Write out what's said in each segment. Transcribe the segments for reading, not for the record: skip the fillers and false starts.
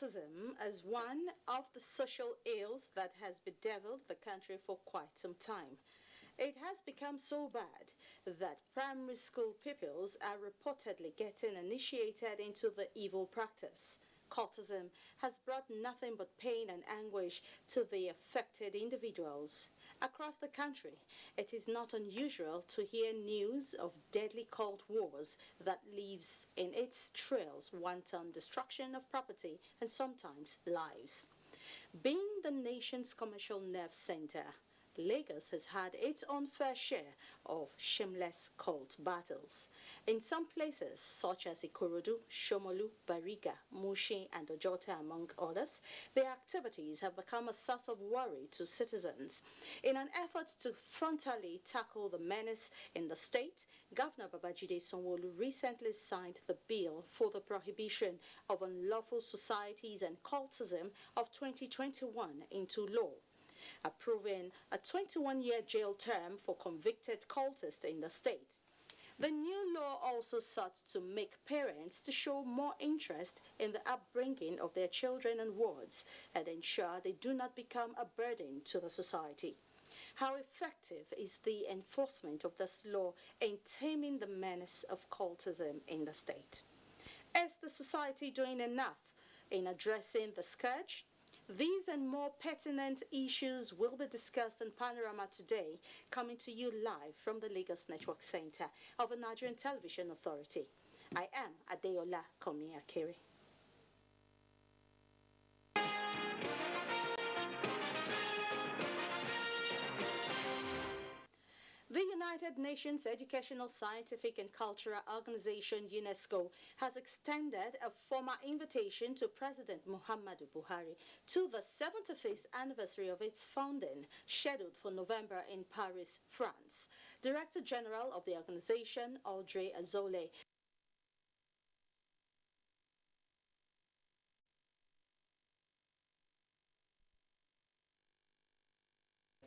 Cultism is one of the social ills that has bedeviled the country for quite some time. It has become so bad that primary school pupils are reportedly getting initiated into the evil practice. Cultism has brought nothing but pain and anguish to the affected individuals. Across the country, it is not unusual to hear news of deadly cult wars that leaves in its trails wanton destruction of property and sometimes lives. Being the nation's commercial nerve center, Lagos has had its own fair share of shameless cult battles. In some places, such as Ikorodu, Shomolu, Bariga, Mushin, and Ojota, among others, their activities have become a source of worry to citizens. In an effort to frontally tackle the menace in the state, Governor Babajide Sanwo-Olu recently signed the Bill for the Prohibition of Unlawful Societies and Cultism of 2021 into law, approving a 21-year jail term for convicted cultists in the state. The new law also sought to make parents to show more interest in the upbringing of their children and wards and ensure they do not become a burden to the society. How effective is the enforcement of this law in taming the menace of cultism in the state? Is the society doing enough in addressing the scourge? These and more pertinent issues will be discussed in Panorama today, coming to you live from the Lagos Network Center of the Nigerian Television Authority. I am Adeola Komi-Akere. The United Nations Educational, Scientific and Cultural Organization, UNESCO, has extended a formal invitation to President Muhammadu Buhari to the 75th anniversary of its founding, scheduled for November in Paris, France. Director General of the organization, Audrey Azoulay,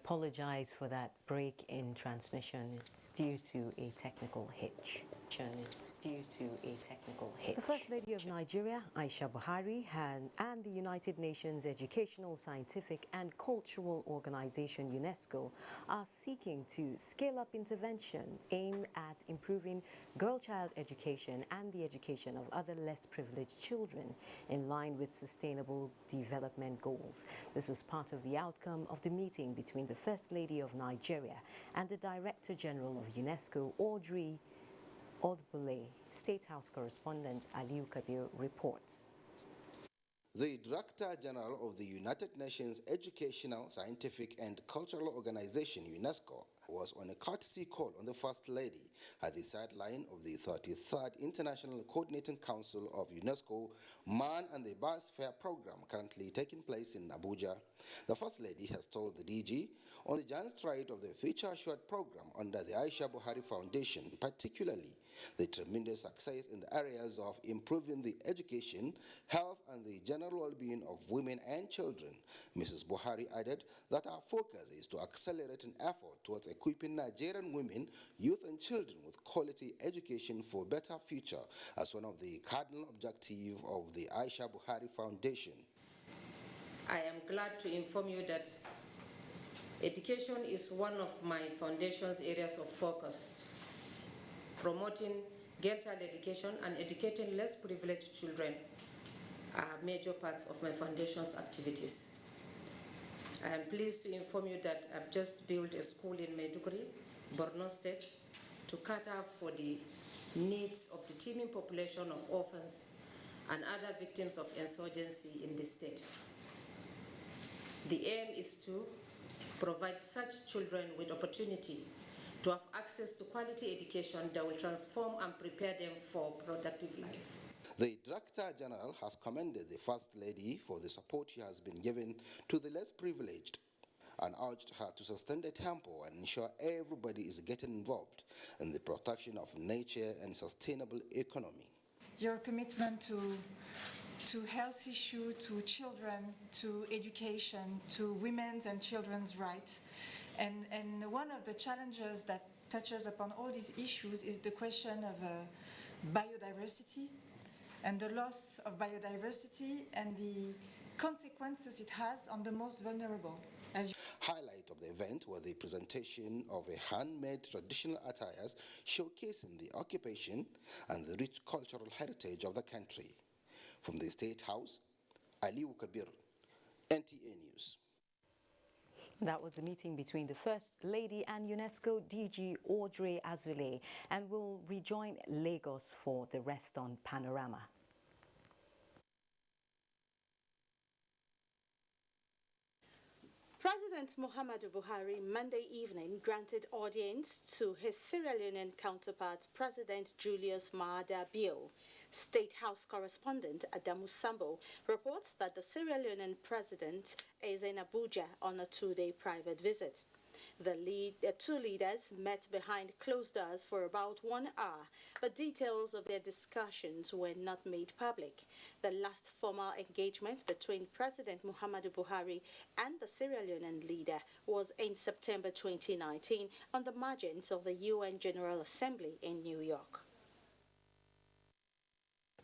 Apologize for that break in transmission. It's due to a technical hitch. The First Lady of Nigeria, Aisha Buhari, and the United Nations Educational, Scientific and Cultural Organization, UNESCO, are seeking to scale up intervention aimed at improving girl-child education and the education of other less privileged children in line with Sustainable Development Goals. This was part of the outcome of the meeting between the First Lady of Nigeria and the Director General of UNESCO, Audrey Azoulay. State House correspondent Aliu Kabir reports. The Director General of the United Nations Educational, Scientific and Cultural Organization, UNESCO, was on a courtesy call on the First Lady at the sideline of the 33rd International Coordinating Council of UNESCO Man and the Biosphere program currently taking place in Abuja. The First Lady has told the DG on the giant stride of the Future Assured program under the Aisha Buhari Foundation, particularly the tremendous success in the areas of improving the education, health and the general well-being of women and children. Mrs. Buhari added that our focus is to accelerate an effort towards equipping Nigerian women, youth and children with quality education for a better future as one of the cardinal objectives of the Aisha Buhari Foundation. I am glad to inform you that education is one of my foundation's areas of focus. Promoting girl-child education and educating less privileged children are major parts of my foundation's activities. I am pleased to inform you that I've just built a school in Maiduguri, Borno State, to cater for the needs of the teeming population of orphans and other victims of insurgency in the state. The aim is to provide such children with opportunity to have access to quality education that will transform and prepare them for productive life. The Director General has commended the First Lady for the support she has been given to the less privileged and urged her to sustain the tempo and ensure everybody is getting involved in the protection of nature and sustainable economy. Your commitment to health issue, to children, to education, to women's and children's rights. And one of the challenges that touches upon all these issues is the question of biodiversity. and the loss of biodiversity and the consequences it has on the most vulnerable. Highlight of the event was the presentation of a handmade traditional attires showcasing the occupation and the rich cultural heritage of the country. From the State House, Aliu Kabir, NTA News. That was a meeting between the First Lady and UNESCO DG Audrey Azoulay, and we'll rejoin Lagos for the rest on Panorama. President Muhammadu Buhari Monday evening granted audience to his Sierra Leonean counterpart, President Julius Maada Bio. State House correspondent Adamu Sambo reports that the Sierra Leonean president is in Abuja on a two-day private visit. The two leaders met behind closed doors for about 1 hour, but details of their discussions were not made public. The last formal engagement between President Muhammadu Buhari and the Sierra Leonean leader was in September 2019 on the margins of the UN General Assembly in New York.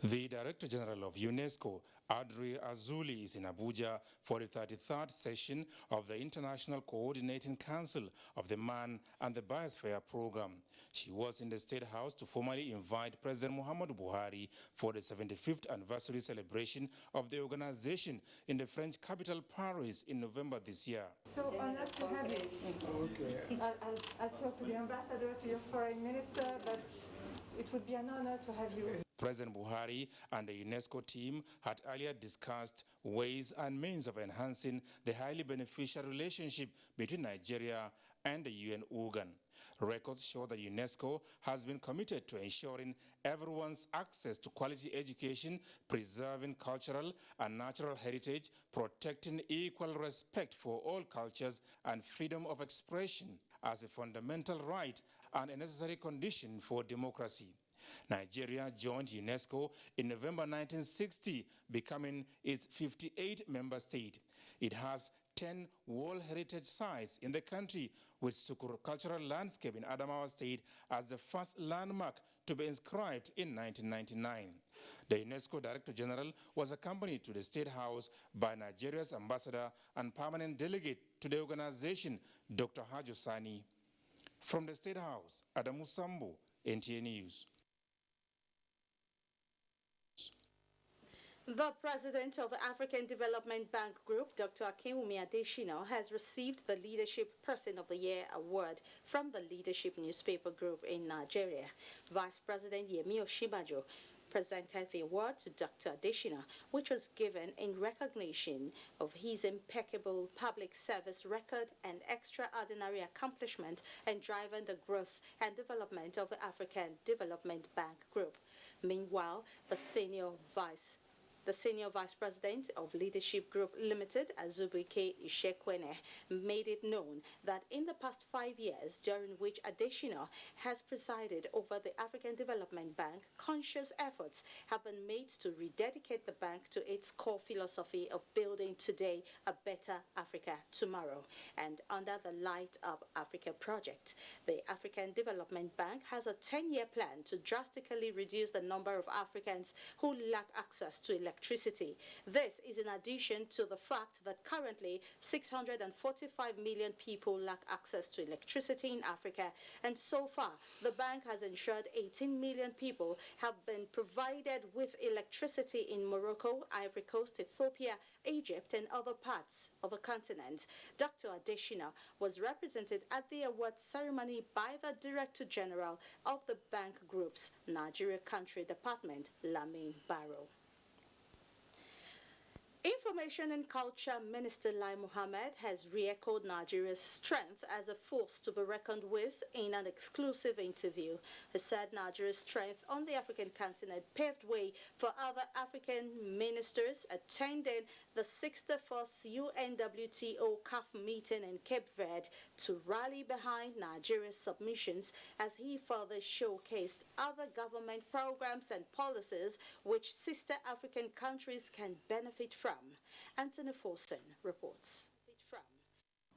The Director General of UNESCO, Audrey Azoulay, is in Abuja for the 33rd session of the International Coordinating Council of the Man and the Biosphere Program. She was in the State House to formally invite President Muhammadu Buhari for the 75th anniversary celebration of the organization in the French capital Paris in November this year. So honored to have you. Okay. I'll talk to the ambassador, to your foreign minister, but it would be an honor to have you. President Buhari and the UNESCO team had earlier discussed ways and means of enhancing the highly beneficial relationship between Nigeria and the UN organ. Records show that UNESCO has been committed to ensuring everyone's access to quality education, preserving cultural and natural heritage, protecting equal respect for all cultures and freedom of expression as a fundamental right and a necessary condition for democracy. Nigeria joined UNESCO in November 1960, becoming its 58th member state. It has 10 World Heritage Sites in the country, with Sukur Cultural Landscape in Adamawa State as the first landmark to be inscribed in 1999. The UNESCO Director General was accompanied to the State House by Nigeria's ambassador and permanent delegate to the organization, Dr. Hajo Sani. From the State House, Adamu Sambo, NTA News. The president of the African Development Bank Group, Dr. Akinwumi Adesina, has received the Leadership Person of the Year award from the Leadership Newspaper Group in Nigeria. Vice President Yemi Oshibajo presented the award to Dr. Adesina, which was given in recognition of his impeccable public service record and extraordinary accomplishment in driving the growth and development of the African Development Bank Group. Meanwhile, the senior Vice President of Leadership Group Limited, Azubuike Ishekwene, made it known that in the past 5 years, during which Adesina has presided over the African Development Bank, conscious efforts have been made to rededicate the bank to its core philosophy of building today a better Africa tomorrow. And under the Light Up Africa project, the African Development Bank has a 10-year plan to drastically reduce the number of Africans who lack access to electricity. This is in addition to the fact that currently 645 million people lack access to electricity in Africa, and so far the bank has ensured 18 million people have been provided with electricity in Morocco, Ivory Coast, Ethiopia, Egypt, and other parts of the continent. Dr. Adesina was represented at the award ceremony by the Director General of the Bank Group's Nigeria Country Department, Lamin Barrow. Information and Culture Minister Lai Mohammed has re-echoed Nigeria's strength as a force to be reckoned with in an exclusive interview. He said Nigeria's strength on the African continent paved way for other African ministers attending the 64th UNWTO CAF meeting in Cape Verde to rally behind Nigeria's submissions as he further showcased other government programs and policies which sister African countries can benefit from. Anthony Forsen reports.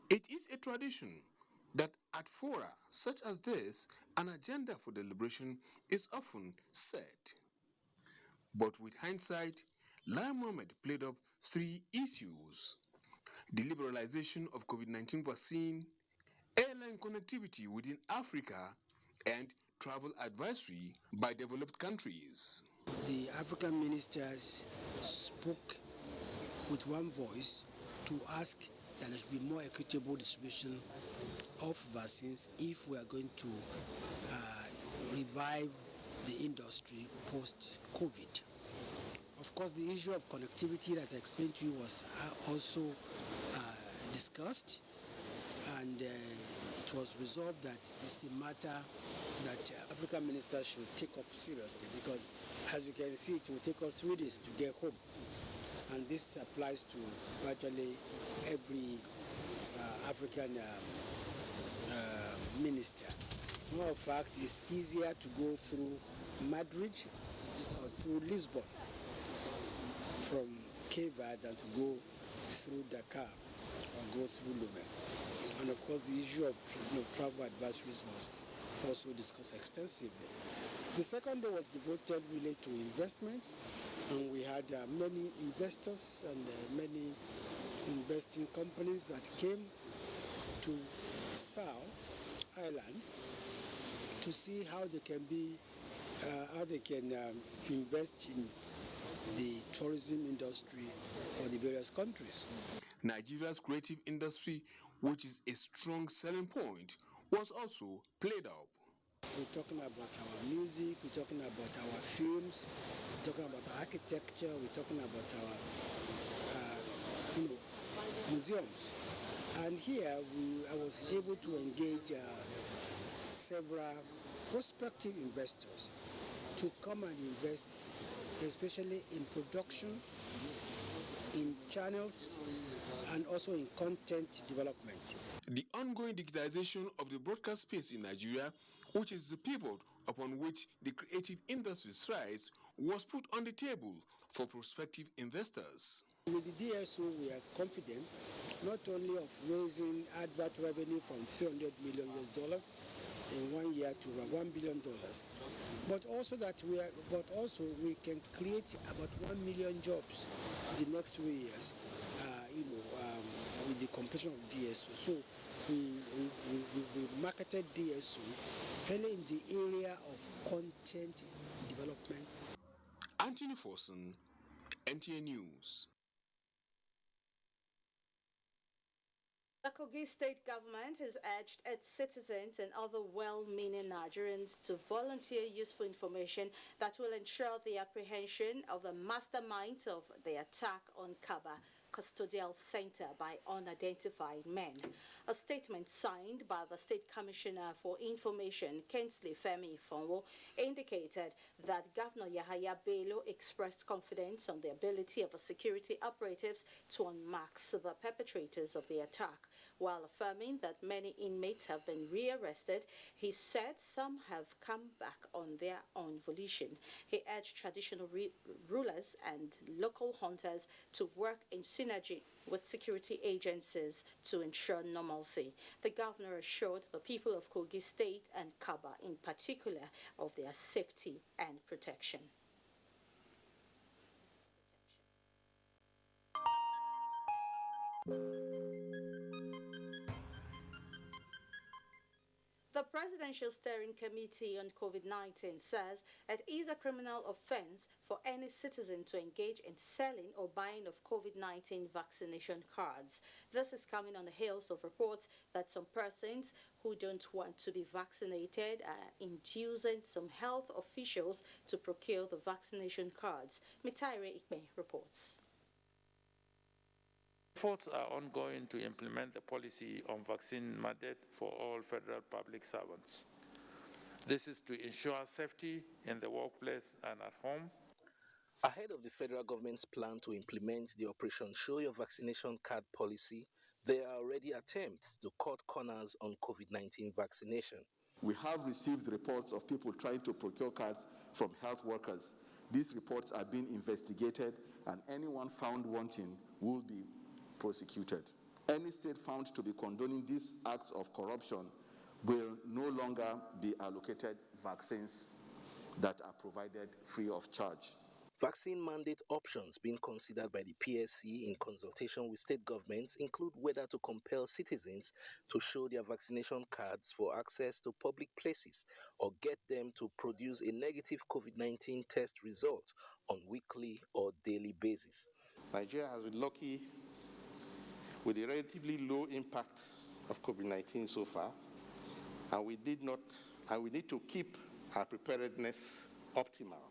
It is a tradition that at fora such as this, an agenda for deliberation is often set. But with hindsight, Lai Mohammed played up three issues: the liberalization of COVID-19 vaccine, airline connectivity within Africa, and travel advisory by developed countries. The African ministers spoke with one voice to ask that there should be more equitable distribution of vaccines if we are going to revive the industry post-COVID. Of course, the issue of connectivity that I explained to you was also discussed, and it was resolved that it's a matter that African ministers should take up seriously, because as you can see, it will take us 3 days to get home, and this applies to virtually every African minister. As a matter of fact, it's easier to go through Madrid or through Lisbon from Cape Verde than to go through Dakar or go through Lomé. And of course, the issue of travel advisories was also discussed extensively. The second day was devoted really to investments, and we had many investors and many investing companies that came to Sao Island to see how they can invest in the tourism industry of the various countries. Nigeria's creative industry, which is a strong selling point, was also played up. We're talking about our music, we're talking about our films, we're talking about our architecture, we're talking about our museums. And here I was able to engage several prospective investors to come and invest, especially in production, in channels, and also in content development. The ongoing digitization of the broadcast space in Nigeria, which is the pivot upon which the creative industry thrives, was put on the table for prospective investors. With the DSO, we are confident not only of raising advert revenue from $300 million in 1 year to over $1 billion, but also we can create about 1 million jobs in the next 3 years, with the completion of the DSO. So we marketed DSO really in the area of content development. Anthony Forson, NTA News. The Kogi state government has urged its citizens and other well-meaning Nigerians to volunteer useful information that will ensure the apprehension of the masterminds of the attack on Kaba Custodial Center by unidentified men. A statement signed by the State Commissioner for Information, Kingsley Femi Ifonwo, indicated that Governor Yahaya Bello expressed confidence on the ability of the security operatives to unmask the perpetrators of the attack. While affirming that many inmates have been rearrested, he said some have come back on their own volition. He urged traditional rulers and local hunters to work in synergy with security agencies to ensure normalcy. The governor assured the people of Kogi State and Kaba in particular of their safety and protection. The Presidential Steering Committee on COVID-19 says it is a criminal offense for any citizen to engage in selling or buying of COVID-19 vaccination cards. This is coming on the heels of reports that some persons who don't want to be vaccinated are inducing some health officials to procure the vaccination cards. Mitaire Ikme reports. Efforts are ongoing to implement the policy on vaccine mandate for all federal public servants. This is to ensure safety in the workplace and at home. Ahead of the federal government's plan to implement the Operation Show Your Vaccination Card policy, there are already attempts to cut corners on COVID-19 vaccination. We have received reports of people trying to procure cards from health workers. These reports are being investigated, and anyone found wanting will be prosecuted. Any state found to be condoning these acts of corruption will no longer be allocated vaccines that are provided free of charge. Vaccine mandate options being considered by the PSC in consultation with state governments include whether to compel citizens to show their vaccination cards for access to public places or get them to produce a negative COVID-19 test result on weekly or daily basis. Nigeria has been lucky with the relatively low impact of COVID-19 so far, and we need to keep our preparedness optimal.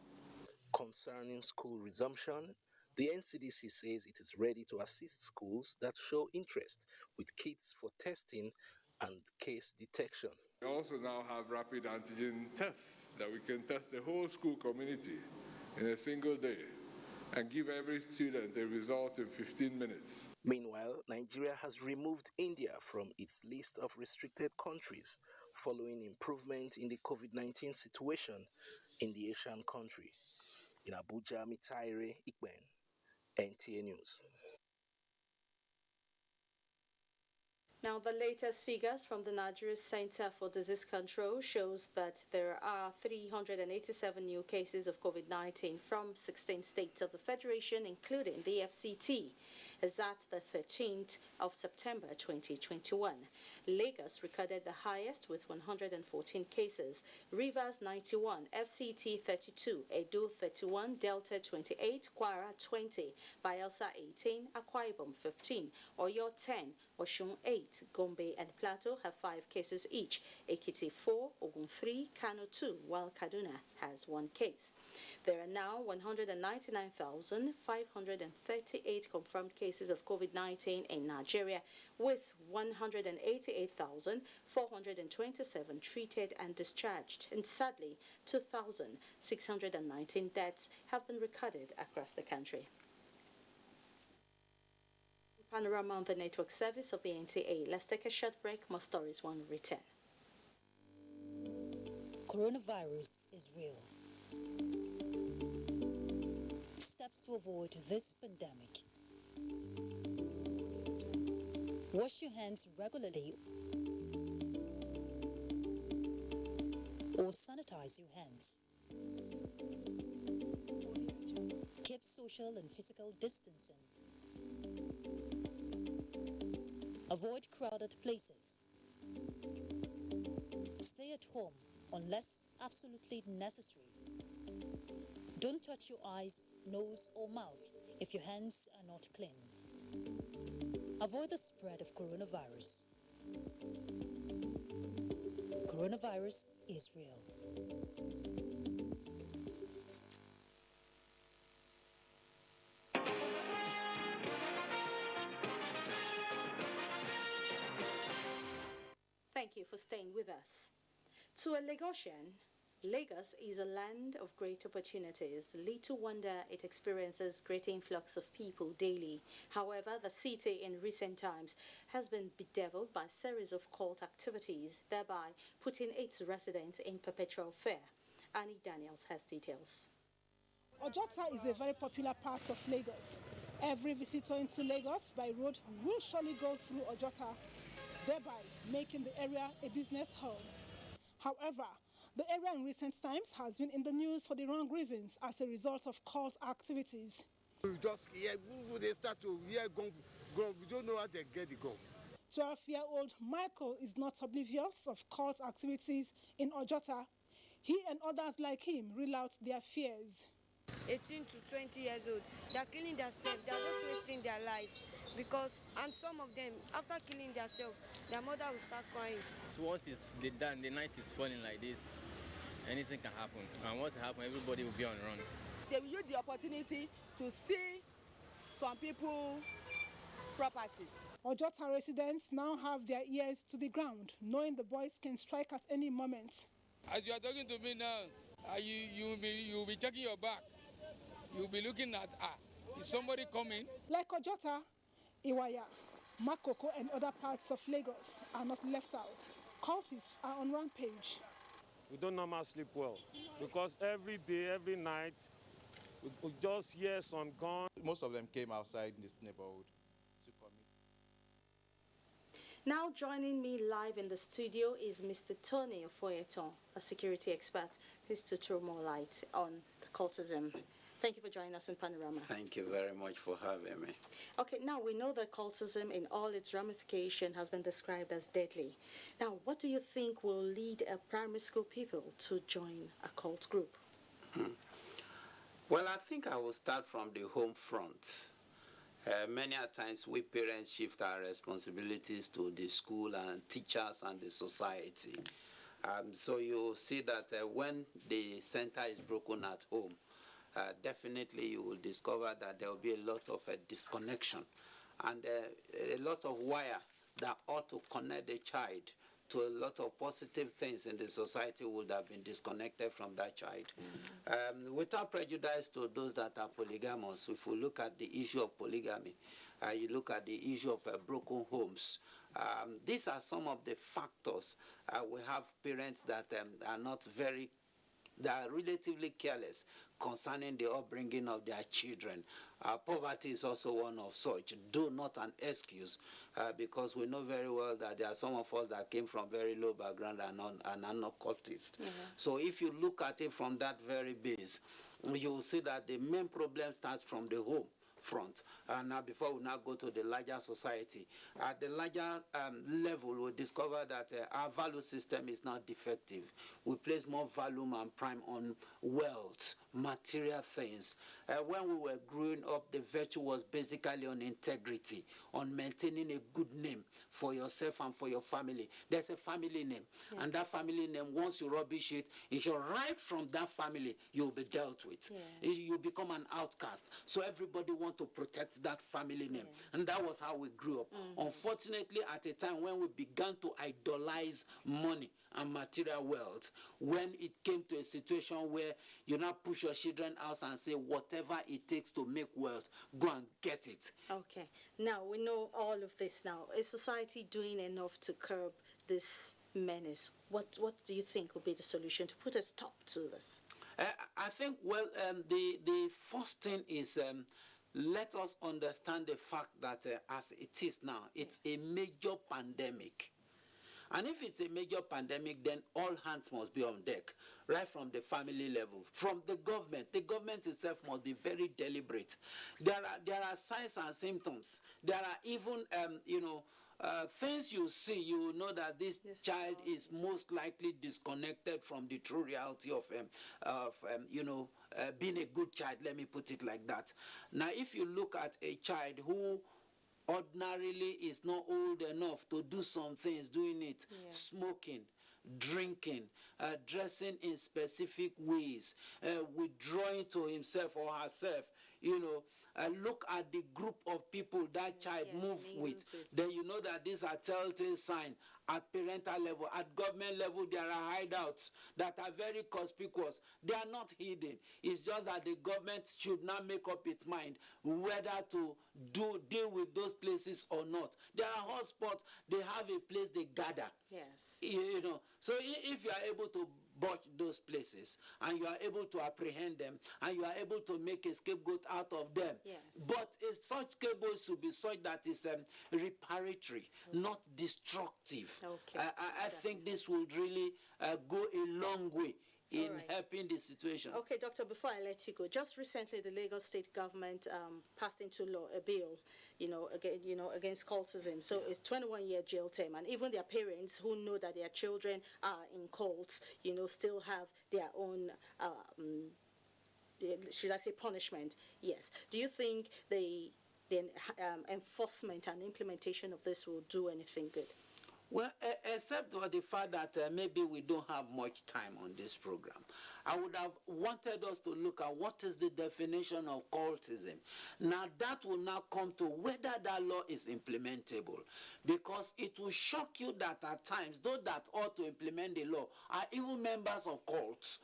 Concerning school resumption, the NCDC says it is ready to assist schools that show interest with kits for testing and case detection. We also now have rapid antigen tests that we can test the whole school community in a single day and give every student a result in 15 minutes. Meanwhile, Nigeria has removed India from its list of restricted countries following improvement in the COVID-19 situation in the Asian country. In Abuja, Mitaire Ikben, NTA News. Now, the latest figures from the Nigerian Center for Disease Control shows that there are 387 new cases of COVID-19 from 16 states of the Federation, including the FCT. As at the 13th of September 2021. Lagos recorded the highest with 114 cases, Rivers 91, FCT 32, Edo 31, Delta 28, Kwara 20, Bayelsa 18, Akwa Ibom 15, Oyo 10, Osun 8, Gombe and Plateau have 5 cases each, Ekiti 4, Ogun 3, Kano 2, while Kaduna has 1 case. There are now 199,538 confirmed cases of COVID-19 in Nigeria, with 188,427 treated and discharged. And sadly, 2,619 deaths have been recorded across the country. Panorama on the network service of the NTA. Let's take a short break. More stories when we return. Coronavirus is real. Steps to avoid this pandemic. Wash your hands regularly or sanitize your hands. Keep social and physical distancing. Avoid crowded places. Stay at home unless absolutely necessary. Don't touch your eyes, nose or mouth if your hands are not clean. Avoid the spread of coronavirus. Coronavirus is real. Thank you for staying with us. To a Lagosian, Lagos is a land of great opportunities. Little wonder it experiences great influx of people daily. However, the city in recent times has been bedeviled by a series of cult activities, thereby putting its residents in perpetual fear. Annie Daniels has details. Ojota is a very popular part of Lagos. Every visitor into Lagos by road will surely go through Ojota, thereby making the area a business hub. However, the area in recent times has been in the news for the wrong reasons as a result of cult activities. We just hear, they start to hear gong, we don't know how they get the gong. 12-year-old Michael is not oblivious of cult activities in Ojota. He and others like him reel out their fears. 18 to 20 years old, they're killing themselves, they're just wasting their life. And some of them, after killing themselves, their mother will start crying. Once the night is falling like this, anything can happen. And once it happens, everybody will be on the run. They will use the opportunity to steal some people's properties. Ojota residents now have their ears to the ground, knowing the boys can strike at any moment. As you are talking to me now, you'll be checking your back. You'll be looking at, is somebody coming? Like Ojota, Iwaya, Makoko and other parts of Lagos are not left out. Cultists are on rampage. We don't normally sleep well because every day, every night, we just hear some guns. Most of them came outside in this neighborhood to commit. Now joining me live in the studio is Mr. Tony Ofoyeton, a security expert. Please to throw more light on cultism Thank you for joining us in Panorama. Thank you very much for having me. Okay, now we know that cultism in all its ramification has been described as deadly. Now, what do you think will lead a primary school pupil to join a cult group? Well, I think I will start from the home front. Many a times we parents shift our responsibilities to the school and teachers and the society. So you see that when the center is broken at home, definitely you will discover that there will be a lot of disconnection and a lot of wire that ought to connect the child to a lot of positive things in the society would have been disconnected from that child. Without prejudice to those that are polygamous, if we look at the issue of polygamy, you look at the issue of broken homes, these are some of the factors. We have parents that are not very, they are relatively careless concerning the upbringing of their children. Poverty is also one of such, though not an excuse, because we know very well that there are some of us that came from very low background and are not cultists. So if you look at it from that very base, you will see that the main problem starts from the home front. Now, before we now go to the larger society, at the larger level, we discover that our value system is not defective. We place more value and prime on wealth, material things. When we were growing up, the virtue was basically on integrity, on maintaining a good name for yourself and for your family. There's a family name, and that family name, once you rubbish it, it's your right from that family, you'll be dealt with. You become an outcast. So everybody wants to protect that family name. And that was how we grew up. Unfortunately, at a time when we began to idolize money and material wealth, when it came to a situation where you now push your children out and say, whatever it takes to make wealth, go and get it. Okay. Now, we know all of this now. Is society doing enough to curb this menace? What do you think will be the solution to put a stop to this? I think, well, the first thing is let us understand the fact that as it is now, it's a major pandemic. And if it's a major pandemic, then all hands must be on deck, right from the family level, from the government. The government itself must be very deliberate. There are signs and symptoms. There are even, things you see, you know that this child is most likely disconnected from the true reality of being a good child, let me put it like that. Now, if you look at a child who ordinarily is not old enough to do some things, doing it, smoking, drinking, dressing in specific ways, withdrawing to himself or herself, look at the group of people that child moves with, then you know that these are telltale signs. At parental level, at government level, there are hideouts that are very conspicuous. They are not hidden. It's just that the government should now make up its mind whether to deal with those places or not. There are hotspots. They have a place they gather. Yes. So if you are able to watch those places and you are able to apprehend them and you are able to make a scapegoat out of them, but such scapegoat should be such that is reparatory, not destructive. I think this would really go a long way in helping the situation. Okay, Doctor, before I let you go, just recently the Lagos State government passed into law a bill, against cultism. So it's 21-year jail term, and even their parents who know that their children are in cults, still have their own, should I say, punishment? Yes. Do you think the enforcement and implementation of this will do anything good? Well, except for the fact that maybe we don't have much time on this program. I would have wanted us to look at what is the definition of cultism. Now, that will now come to whether that law is implementable. Because it will shock you that at times, those that ought to implement the law are even members of cults.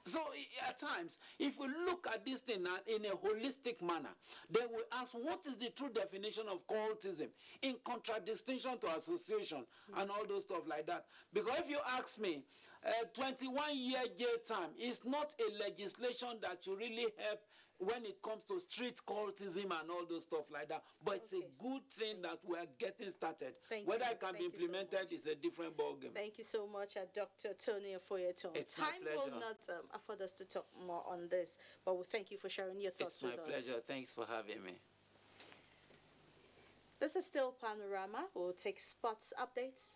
So at times, if we look at this thing in a holistic manner, then we ask, what is the true definition of cultism in contradistinction to association and all those stuff like that? Because if you ask me, 21-year jail time is not a legislation that should really help when it comes to street cultism and all those stuff like that. But it's a good thing that we are getting started. Whether it can be implemented is a different ballgame. Thank you so much, Dr. Tony Ofoyeton. It's my pleasure. Time will not afford us to talk more on this, but we thank you for sharing your thoughts with us. It's my pleasure. Thanks for having me. This is still Panorama. We'll take sports updates.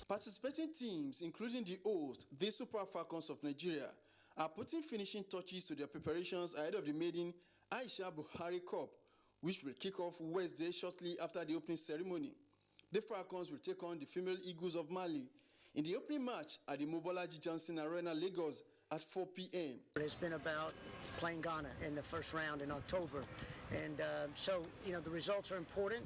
Participating teams, including the host, the Super Falcons of Nigeria, are putting finishing touches to their preparations ahead of the maiden Aisha Buhari Cup, which will kick off Wednesday shortly after the opening ceremony. The Falcons will take on the female Eagles of Mali in the opening match at the Mobolaji Johnson Arena, Lagos, at 4 p.m. It's been about playing Ghana in the first round in October. And so, the results are important.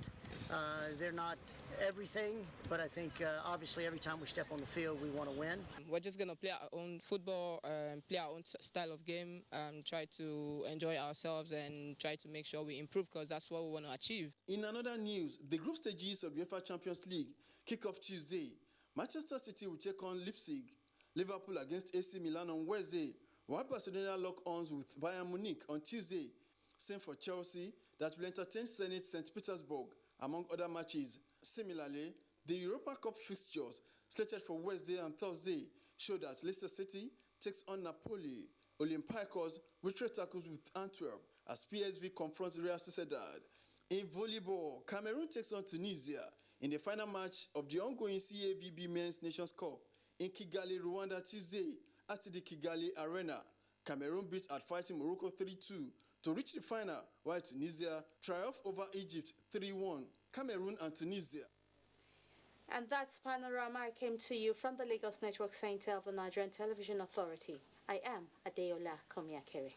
They're not everything, but I think obviously every time we step on the field, we want to win. We're just going to play our own football, play our own style of game, try to enjoy ourselves and try to make sure we improve because that's what we want to achieve. In another news, the group stages of the UEFA Champions League kick off Tuesday. Manchester City will take on Leipzig, Liverpool against AC Milan on Wednesday, while Barcelona lock arms with Bayern Munich on Tuesday. Same for Chelsea, that will entertain Zenit St. Petersburg, among other matches. Similarly, the Europa Cup fixtures slated for Wednesday and Thursday show that Leicester City takes on Napoli, Olympiacos will trade tackles with Antwerp as PSV confronts Real Sociedad. In volleyball, Cameroon takes on Tunisia in the final match of the ongoing CAVB Men's Nations Cup in Kigali, Rwanda, Tuesday at the Kigali Arena. Cameroon beat at fighting Morocco 3-2 to reach the final, while Tunisia triumphed over Egypt 3-1. Cameroon and Tunisia. And that's Panorama. I came to you from the Lagos Network Center of the Nigerian Television Authority. I am Adeola Komiakere.